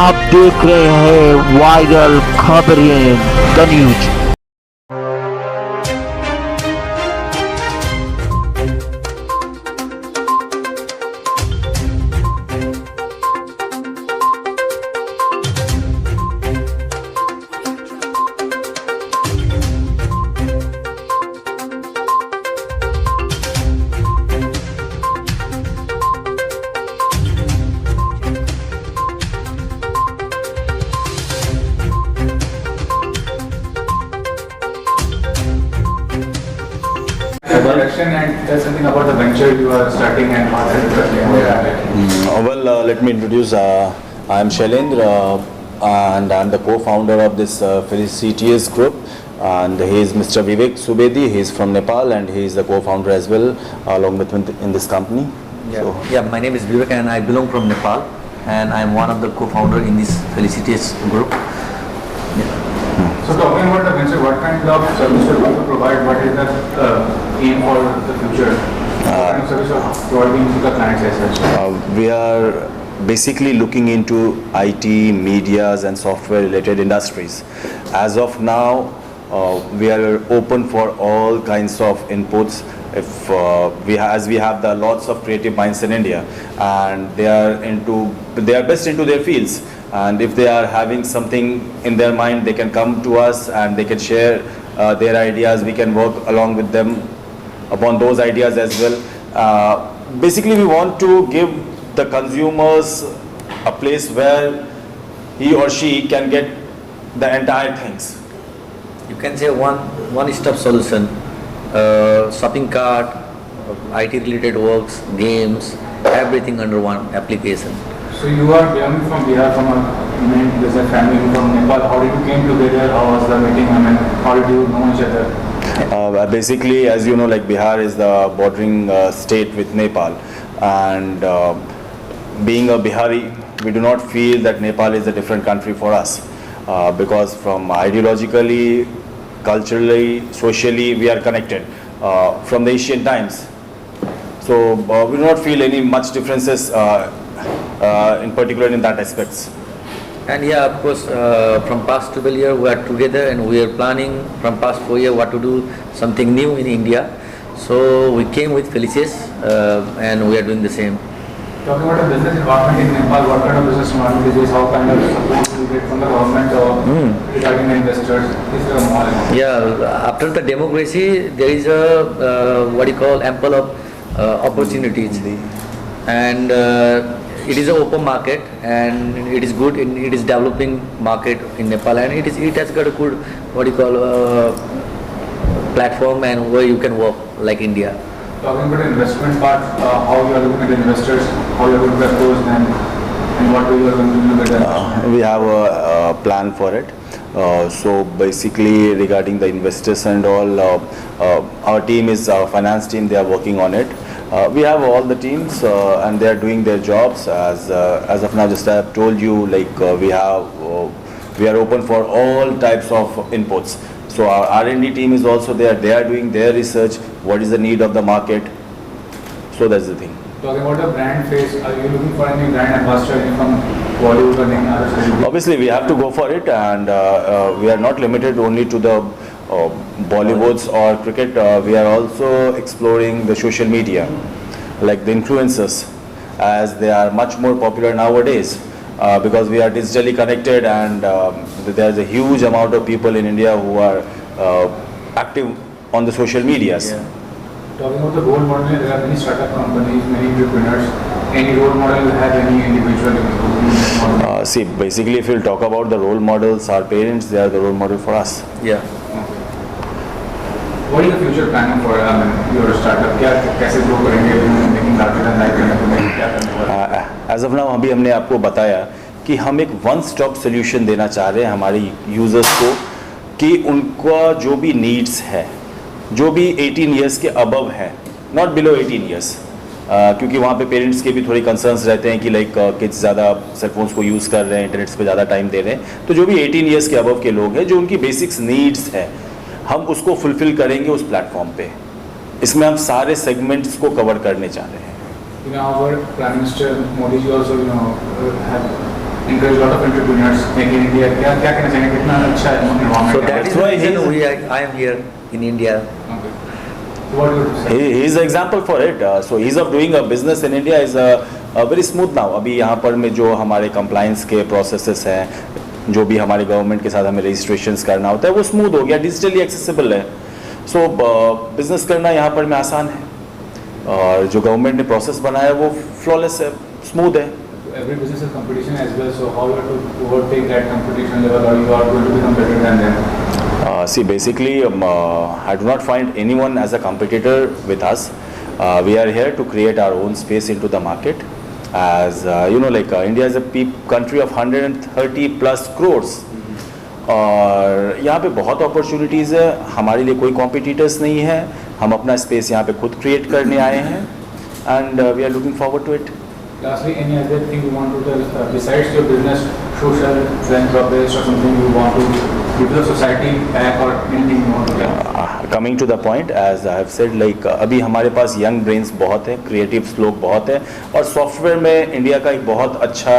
आप देख रहे हैं वायरल खबरें the news. Introduction and tell something about the venture you are starting and what is Let me introduce. I am Shailendra, and I am the co-founder of this Felicities group. And he is Mr. Vivek Subedi. He is from Nepal, and he is the co-founder as well, along with in this company. My name is Vivek, and I belong from Nepal, and I am one of the co-founder in this Felicities group. So talking about the venture, what kind of service you want to provide? What is the aim for the future? What kind of service you are providing to the clients as such? We are basically looking into IT, medias, and software-related industries. As of now, we are open for all kinds of inputs. If as we have the lots of creative minds in India, and they are best into their fields. And if they are having something in their mind, they can come to us and they can share their ideas. We can work along with them upon those ideas as well. Basically, we want to give the consumers a place where he or she can get the entire things. You can say one-stop solution, shopping cart, IT-related works, games, everything under one application. So you are belonging from Bihar, from there's a family from Nepal. How did you came together? How was the meeting? I mean, how did you know each other? Basically, as you know, like Bihar is the bordering state with Nepal, and being a Bihari, we do not feel that Nepal is a different country for us, because from ideologically, culturally, socially, we are connected from the Asian times. So we do not feel any much differences in particular in that aspects. And yeah, of course, from past 12 years we are together, and we are planning from past 4 years what to do something new in India. So we came with Felices, and we are doing the same. Talking about the business environment in Nepal, what kind of business environment is this? How kind of support do you get from the government or regarding the investors? Is there more? Yeah, after the democracy, there is a what you call ample of opportunities, and it is an open market, and it is good. It is developing market in Nepal, and it has got a good what you call platform and where you can work like India. Talking about the investment part, how you are looking at the investors, how you are going to approach them, and what you are going to look at them? We have a plan for it. So basically, regarding the investors and all, our team is our finance team. They are working on it. We have all the teams, and they are doing their jobs. As of now, just I have told you, like we are open for all types of inputs. So our R&D team is also there. They are doing their research. What is the need of the market? So that's the thing. Talking about the brand face, are you looking for any brand ambassador from Bollywood or any other celebrity? Obviously, we have to go for it, and we are not limited only to the Bollywoods or cricket. We are also exploring the social media, like the influencers, as they are much more popular nowadays, because we are digitally connected, and there is a huge amount of people in India who are active on the social medias. Yeah. Talking about the role model, there are many startup companies, many entrepreneurs. Any role model have any individual model? See, basically, if you talk about the role models, our parents, they are the role model for us. Yeah. What is the future planning for your startup? क्या कैसे grow करेंगे? Making larger than life company क्या करने वाले? As of now, अभी हमने आपको बताया कि हम एक वन स्टॉप सोल्यूशन देना चाह रहे हैं हमारे यूजर्स को, कि उनका जो भी नीड्स है, जो भी 18 ईयर्स के अबव है, नॉट बिलो 18 ईयर्स, क्योंकि वहाँ पे पेरेंट्स के भी थोड़े कंसर्न्स रहते हैं कि लाइक किड्स ज़्यादा सेलफोन्स को यूज़ कर रहे हैं, इंटरनेट्स पे ज़्यादा टाइम दे रहे हैं, तो जो भी 18 ईयर्स के अबव के लोग हैं, जो उनकी बेसिक्स नीड्स है, हम उसको फुलफिल करेंगे उस प्लेटफॉर्म पे। इसमें हम सारे सेगमेंट्स को कवर करने चाह रहे हैं। Our Prime Minister Modi ji also have encourage lot of entrepreneurs make in India. क्या कहना चाहेंगे, कितना अच्छा environment So है? that is That's the why reason I am here in India. Okay. So what do you say? he is an example for it. So ease of doing a business in India is very smooth now. अभी यहाँ पर में जो हमारे compliance के processes हैं, जो भी हमारे गवर्नमेंट के साथ हमें रजिस्ट्रेशंस करना होता है वो स्मूथ हो गया, डिजिटली एक्सेसिबल है. सो बिजनेस करना यहाँ पर में आसान है और जो गवर्नमेंट ने प्रोसेस बनाया है वो फ्लॉलेस है, स्मूथ है. Every business has competition as well, so how you have to overtake that competition level, or you are going to become better than them? See, basically, I do not find anyone as a competitor with us. We are here to create our own space into the market. As you know, like India is a country of 130 plus crores. और यहाँ पे बहुत opportunities है, हमारे लिए कोई competitors नहीं है, हम अपना स्पेस यहाँ पे खुद क्रिएट करने आए हैं and we are looking forward to it. Lastly, any other thing you want to tell besides your business, social, philanthropist, or something you want to give the society back, or anything you want to tell? Coming to the point, as I have said, like अभी हमारे पास young brains बहुत है, creatives लोग बहुत हैं और software में India का एक बहुत अच्छा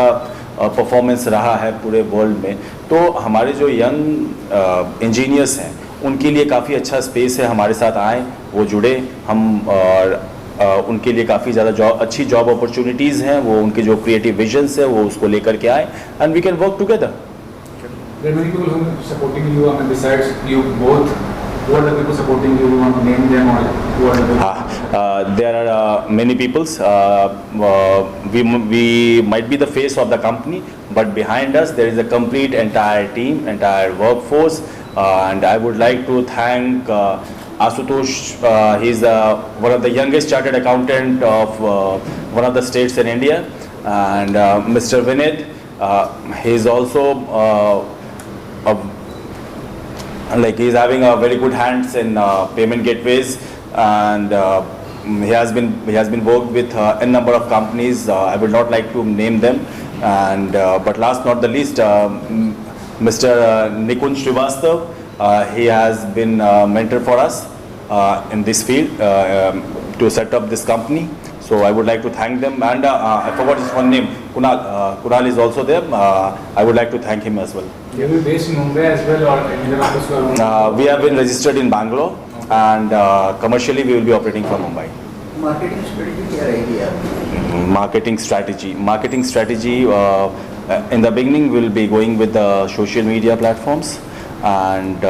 परफॉर्मेंस रहा है पूरे वर्ल्ड में. तो हमारे जो यंग इंजीनियर्स हैं उनके लिए काफ़ी अच्छा स्पेस है, हमारे साथ आए, वो जुड़े, हम और उनके लिए काफ़ी ज़्यादा अच्छी जॉब अपॉर्चुनिटीज़ हैं, वो उनके जो क्रिएटिव विजन्स है वो उसको लेकर के आए and we can work together. There are many people who are supporting you, and besides you both, who are the people supporting you? You want to name them, or who are the people? There are many peoples. We might be the face of the company, but behind us there is a complete entire team, entire workforce, and I would like to thank Asutosh. He's one of the youngest chartered accountant of one of the states in India, and Mr. Vinit. He's also like he's having a very good hands in payment gateways, and he has been worked with a number of companies. I would not like to name them, and but last not the least, Mr. Nikunj Srivastav. He has been a mentor for us in this field to set up this company. So I would like to thank them, and I forgot his one name. Kunal. Kunal is also there. I would like to thank him as well. You will be based in Mumbai as well, or any other office you are? We have been registered in Bangalore, and commercially we will be operating from Mumbai. Marketing strategy क्या रहेगी आपकी? Marketing strategy. In the beginning, we will be going with the social media platforms, and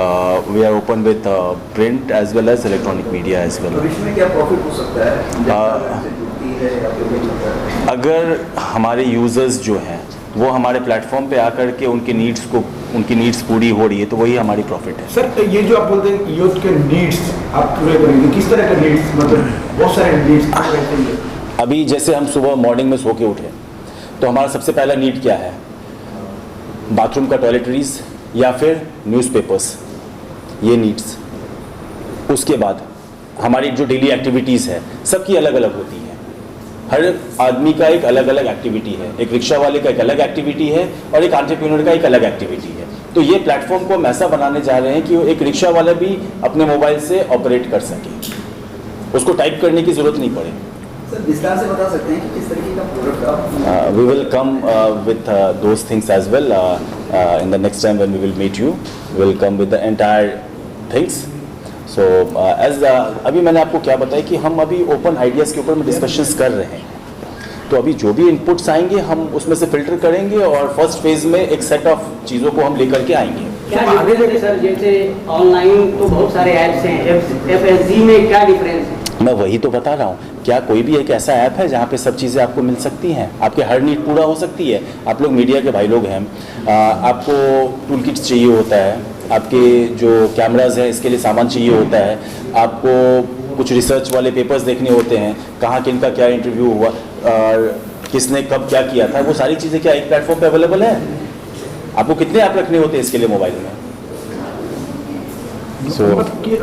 we are open with print as well as electronic media as well. भविष्य में क्या profit हो सकता है? से जुड़ती है या फिर नहीं होता है? अगर हमारे यूजर्स जो हैं वो हमारे प्लेटफॉर्म पे आकर के उनकी नीड्स पूरी हो रही है तो वही हमारी प्रॉफिट है. सर, ये जो आप बोलते हैं यूथ के नीड्स आप पूरे करेंगे, किस तरह के नीड्स, मतलब बहुत सारे नीड्स रहते हैं. अभी जैसे हम सुबह मॉर्निंग में सो के उठे तो हमारा सबसे पहला नीड क्या है? बाथरूम का टॉयलेटरीज या फिर न्यूज़पेपर्स, ये नीड्स. उसके बाद हमारी जो डेली एक्टिविटीज़ है सबकी अलग अलग होती है. हर आदमी का एक अलग अलग एक्टिविटी है. एक रिक्शा वाले का एक अलग एक्टिविटी है और एक एंटरप्रेन्योर का एक अलग एक्टिविटी है. तो ये प्लेटफॉर्म को हम ऐसा बनाने जा रहे हैं कि एक रिक्शा वाला भी अपने मोबाइल से ऑपरेट कर सके, उसको टाइप करने की ज़रूरत नहीं पड़े. सर, विस्तार से बता सकते हैं कि किस तरीके का प्रोडक्ट आप? We will come with those things as well in the next time when we will meet you. We will come with the entire things. So as अभी मैंने आपको क्या बताया कि हम अभी ओपन आइडियाज़ के ऊपर में डिस्कशंस कर रहे हैं. तो अभी जो भी इनपुट्स आएंगे हम उसमें से फिल्टर करेंगे और फर्स्ट फेज़ में एक सेट ऑफ चीज़ों को हम लेकर के आएंगे. क्या डिफरेंस है सर? जैसे ऑनलाइन तो बहुत सारे ऐप्स हैं, FSG में क्या डिफरेंस है? मैं वही तो बता रहा हूँ. क्या कोई भी एक ऐसा ऐप है जहाँ पे सब चीज़ें आपको मिल सकती हैं, आपके हर नीड पूरा हो सकती है? आप लोग मीडिया के भाई लोग हैं, आपको टूल किट्स चाहिए होता है, आपके जो कैमराज हैं इसके लिए सामान चाहिए होता है, आपको कुछ रिसर्च वाले पेपर्स देखने होते हैं, कहाँ किन का क्या इंटरव्यू हुआ और किसने कब क्या किया था, वो सारी चीज़ें क्या एक प्लेटफॉर्म पे अवेलेबल है? आपको कितने ऐप रखने होते हैं इसके लिए मोबाइल में? So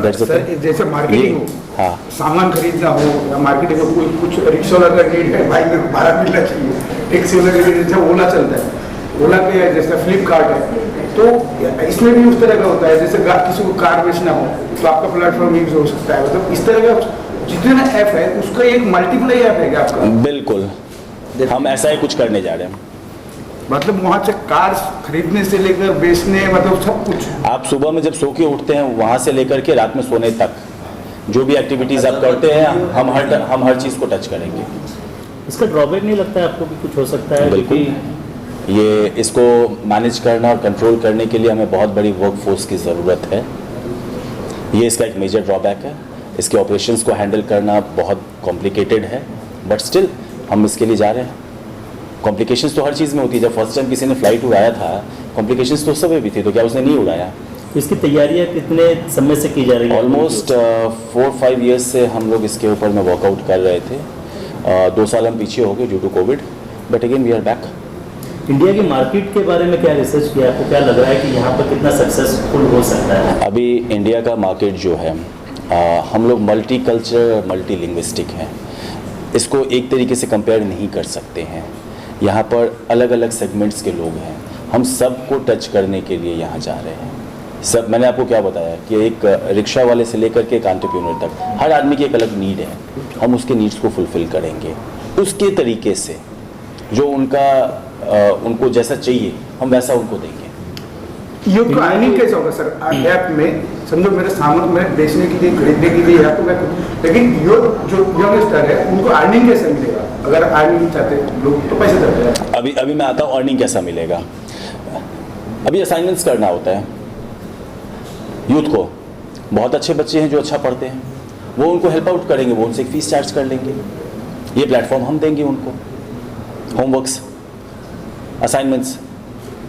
that's the thing. जैसे मार्केटिंग हो, हाँ, सामान खरीदना हो या मार्केटिंग हो, कोई कुछ रिक्शा वाला का नीड है, भाई मेरे को भाड़ा मिलना चाहिए, टैक्सी वाला का नीड, जैसे ओला चलता है, ओला पे जैसे फ्लिपकार्ट है, तो इसमें भी उस तरह का होता है. जैसे किसी को कार बेचना हो तो आपका प्लेटफॉर्म यूज हो सकता है. मतलब इस तरह का जितना ऐप है उसका एक मल्टीप्लाई ऐप है क्या आपका? बिल्कुल, हम ऐसा ही कुछ करने जा रहे हैं. मतलब वहाँ से कार खरीदने से लेकर बेचने, मतलब सब कुछ। आप सुबह में जब सो के उठते हैं वहाँ से लेकर के रात में सोने तक जो भी एक्टिविटीज़ आप करते हैं हम हर चीज़ को टच करेंगे। इसका ड्रॉबैक नहीं लगता है आपको कि कुछ हो सकता है? बिल्कुल, ये इसको मैनेज करना और कंट्रोल करने के लिए हमें बहुत बड़ी वर्क फोर्स की ज़रूरत है। ये इसका एक मेजर ड्रॉबैक है। इसके ऑपरेशंस को हैंडल करना बहुत कॉम्प्लिकेटेड है, बट स्टिल हम इसके लिए जा रहे हैं। कॉम्प्लिकेशंस तो हर चीज़ में होती है। जब फर्स्ट टाइम किसी ने फ्लाइट उड़ाया था, कॉम्प्लिकेशंस तो उस समय भी थी, तो क्या उसने नहीं उड़ाया? इसकी तैयारियां कितने समय से की जा रही है? ऑलमोस्ट 4-5 ईयर्स से हम लोग इसके ऊपर में वर्कआउट कर रहे थे। 2 साल हम पीछे हो गए due to covid, but again we are back. India की मार्केट के बारे में क्या रिसर्च किया? आपको क्या लग रहा है कि यहाँ पर कितना सक्सेसफुल हो सकता है? अभी इंडिया का मार्केट जो है, हम लोग मल्टी कल्चर मल्टी लिंग्विस्टिक हैं। इसको एक तरीके से कंपेयर नहीं कर सकते हैं। यहाँ पर अलग अलग सेगमेंट्स के लोग हैं। हम सबको टच करने के लिए यहाँ जा रहे हैं। सब, मैंने आपको क्या बताया कि एक रिक्शा वाले से लेकर के एक एंटरप्रेन्योर तक हर आदमी की एक अलग नीड है। हम उसके नीड्स को फुलफिल करेंगे उसके तरीके से, जो उनको जैसा चाहिए हम वैसा उनको देंगे। योग का अर्निंग कैसे होगा सर? ऐप में समझो मेरे सामान में बेचने के लिए, खरीदने के लिए या तो मैं, लेकिन योग जो यंगस्टर है उनको अर्निंग कैसे मिलेगा? अगर अर्निंग चाहते लोग तो पैसे देते हैं। अभी मैं आता हूँ अर्निंग कैसा मिलेगा। अभी असाइनमेंट्स करना होता है यूथ को। बहुत अच्छे बच्चे हैं जो अच्छा पढ़ते हैं, वो उनको हेल्प आउट करेंगे, वो उनसे एक फीस चार्ज कर लेंगे। ये प्लेटफॉर्म हम देंगे उनको। Homeworks, assignments,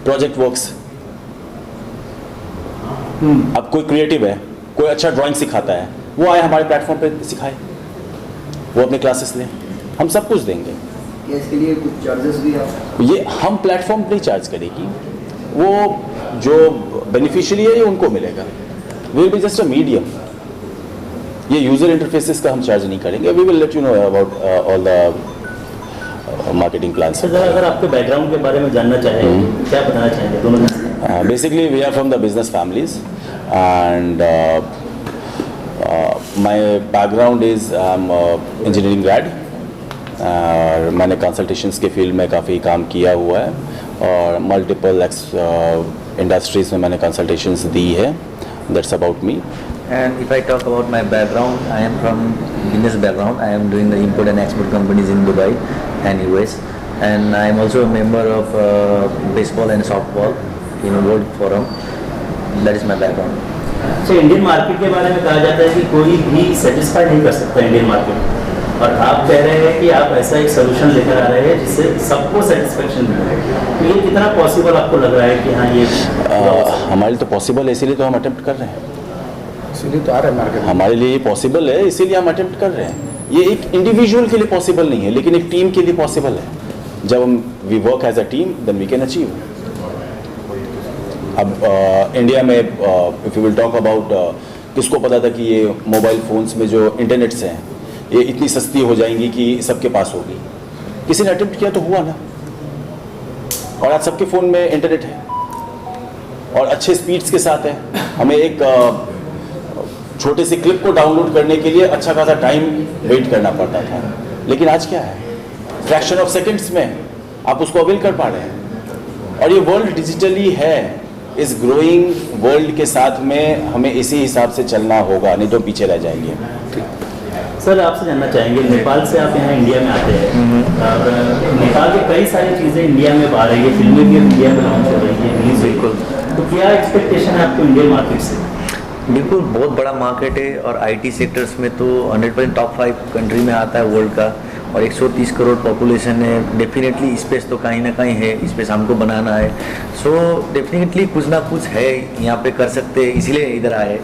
project works. अब कोई क्रिएटिव है, कोई अच्छा ड्राइंग सिखाता है, वो आए हमारे प्लेटफॉर्म पे सिखाए, वो अपने क्लासेस लें, हम सब कुछ देंगे। क्या इसके लिए कुछ चार्जेस भी आप? ये हम प्लेटफॉर्म नहीं चार्ज करेगी, वो जो बेनिफिशियरी है ये उनको मिलेगा। Will be just a medium. ये यूजर इंटरफेसेस का हम चार्ज नहीं करेंगे। We will let you know about all the marketing plans. Sir, अगर आपके बैकग्राउंड के बारे में जानना चाहेंगे, क्या बताना चाहेंगे दोनों में? Basically, we are from the business families, and my background is I'm engineering grad. मैंने कंसल्टेशंस के फील्ड में काफ़ी काम किया हुआ है और मल्टीपल इंडस्ट्रीज में मैंने कंसल्टेशंस दी है। That's about me. And if I talk about my background, I am from business background. I am doing the import and export companies in Dubai and US, and I am also a member of baseball and softball in World Forum. That is my background. तो Indian market के बारे में कहा जाता है कि कोई भी सेटिस्फाई नहीं कर सकता इंडियन मार्केट, और आप कह रहे हैं कि आप ऐसा एक सोल्यूशन लेकर आ रहे हैं जिससे सबको सेटिस्फेक्शन मिले। तो ये कितना पॉसिबल आपको लग रहा है कि हाँ ये हमारे लिए तो पॉसिबल है, इसीलिए तो हम अटेम्प्ट कर रहे हैं। इसीलिए तो आ रहा है मार्केट। हमारे लिए ये पॉसिबल है, इसीलिए हम अटेम्प्ट कर रहे हैं। ये एक इंडिविजुअल के लिए पॉसिबल नहीं है, लेकिन एक टीम के लिए पॉसिबल है। जब हम we work as a team then we can achieve. अब इंडिया में if you will talk about, किसको पता था कि ये मोबाइल फ़ोन्स में जो इंटरनेट्स हैं ये इतनी सस्ती हो जाएंगी कि सबके पास होगी। किसी ने अटेम्प्ट किया तो हुआ ना, और आज सबके फ़ोन में इंटरनेट है और अच्छे स्पीड्स के साथ है। हमें एक छोटे से क्लिप को डाउनलोड करने के लिए अच्छा खासा टाइम वेट करना पड़ता था, लेकिन आज क्या है, फ्रैक्शन ऑफ सेकेंड्स में आप उसको अवेल कर पा रहे हैं। और ये वर्ल्ड डिजिटली है, इस ग्रोइंग वर्ल्ड के साथ में हमें इसी हिसाब से चलना होगा, नहीं तो पीछे रह जाएंगे। सर, आपसे जानना चाहेंगे, नेपाल से आप यहाँ इंडिया में आते हैं और नेपाल की कई सारी चीज़ें इंडिया में आ रही है, फिल्में भी इंडिया में लॉन्च हो रही है, न्यूज़। बिल्कुल, तो क्या एक्सपेक्टेशन है आपको इंडियन मार्केट से? बिल्कुल, बहुत बड़ा मार्केट है और आईटी सेक्टर्स में तो 100% टॉप 5 कंट्री में आता है वर्ल्ड का, और 130 करोड़ पॉपुलेशन है। डेफिनेटली स्पेस तो कहीं ना कहीं है, स्पेस हमको बनाना है। सो डेफिनेटली कुछ ना कुछ है यहाँ पे कर सकते हैं, इसीलिए इधर आए।